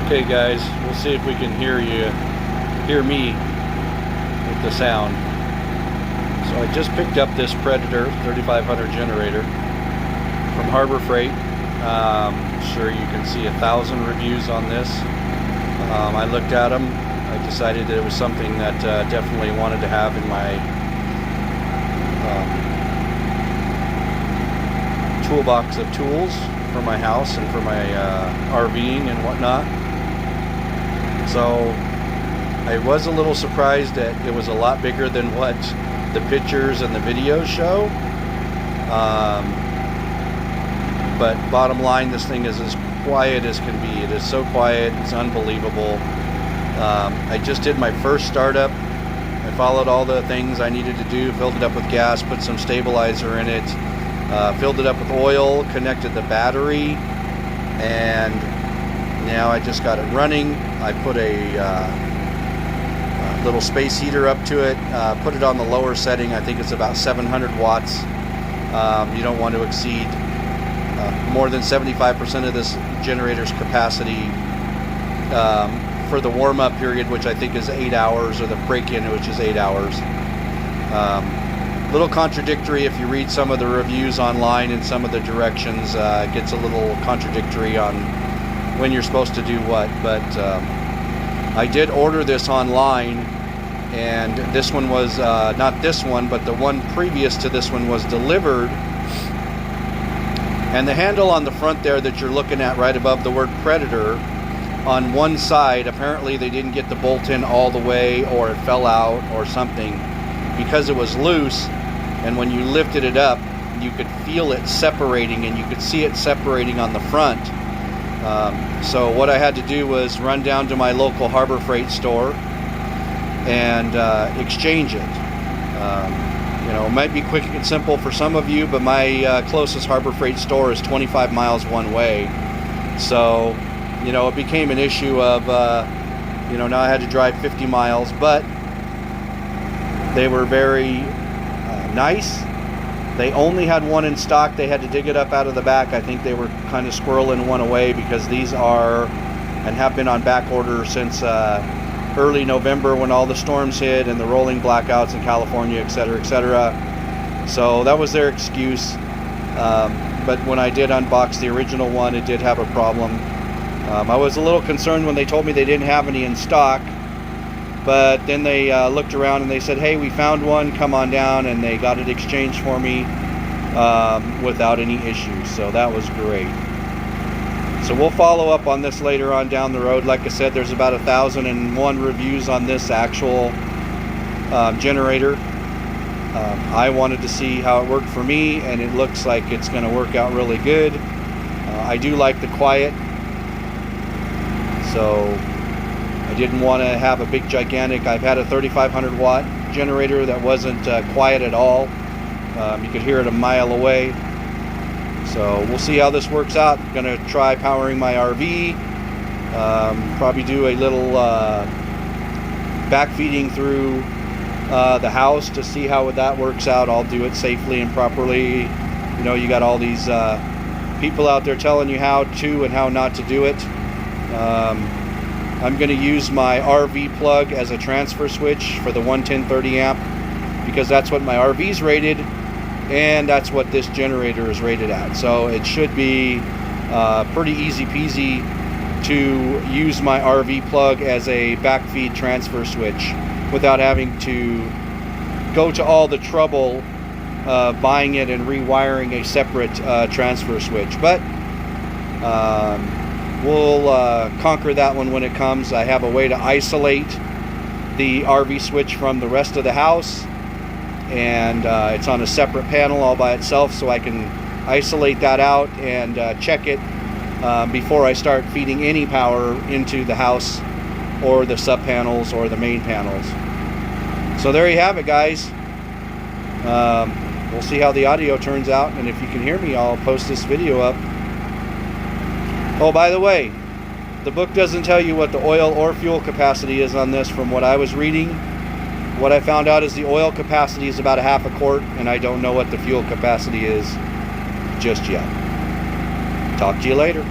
Okay guys, we'll see if we can hear me with the sound. So I just picked up this Predator 3500 generator from Harbor Freight. Sure you can see 1,000 reviews on this. I looked at them. I decided that it was something that definitely wanted to have in my toolbox of tools for my house and for my RVing and whatnot. So I was a little surprised that it was a lot bigger than what the pictures and the videos show. But bottom line, this thing is as quiet as can be. It is so quiet, it's unbelievable. I just did my first startup. I followed all the things I needed to do, filled it up with gas, put some stabilizer in it, filled it up with oil, connected the battery, and now I just got it running. I put a little space heater up to it, put it on the lower setting. I think it's about 700 watts. You don't want to exceed more than 75% of this generator's capacity for the warm-up period, which I think is 8 hours, or the break-in, which is 8 hours. Little contradictory if you read some of the reviews online and some of the directions. It gets a little contradictory on when you're supposed to do what, but I did order this online, and this one was not this one, but the one previous to this one was delivered. And the handle on the front there that you're looking at right above the word Predator, on one side, apparently they didn't get the bolt in all the way, or it fell out or something, because it was loose, and when you lifted it up you could feel it separating, and you could see it separating on the front. So what I had to do was run down to my local Harbor Freight store and exchange it. You know, it might be quick and simple for some of you, but my closest Harbor Freight store is 25 miles one way. So, you know, it became an issue of, you know, now I had to drive 50 miles, but they were very nice. They only had one in stock. They had to dig it up out of the back. I think they were kind of squirreling one away, because these are and have been on back order since early November, when all the storms hit and the rolling blackouts in California, etc., etc. So that was their excuse. But when I did unbox the original one, it did have a problem. I was a little concerned when they told me they didn't have any in stock, but then they looked around and they said, hey, we found one, come on down, and they got it exchanged for me without any issues. So that was great. So we'll follow up on this later on down the road. Like I said, there's about 1,001 reviews on this actual generator. I wanted to see how it worked for me, and it looks like it's going to work out really good. I do like the quiet, so I didn't want to have a big gigantic. I've had a 3,500 watt generator that wasn't quiet at all. You could hear it a mile away. So we'll see how this works out. I'm gonna try powering my RV. Probably do a little backfeeding through the house to see how that works out. I'll do it safely and properly. You know, you got all these people out there telling you how to and how not to do it. I'm going to use my RV plug as a transfer switch for the 110/30 amp, because that's what my RV's rated, and that's what this generator is rated at. So it should be pretty easy peasy to use my RV plug as a backfeed transfer switch without having to go to all the trouble buying it and rewiring a separate transfer switch. But we'll conquer that one when it comes. I have a way to isolate the RV switch from the rest of the house, and it's on a separate panel all by itself, so I can isolate that out and check it before I start feeding any power into the house or the sub panels or the main panels. So there you have it, guys. We'll see how the audio turns out, and if you can hear me, I'll post this video up. Oh, by the way, the book doesn't tell you what the oil or fuel capacity is on this. From what I was reading, what I found out is the oil capacity is about 1/2 quart, and I don't know what the fuel capacity is just yet. Talk to you later.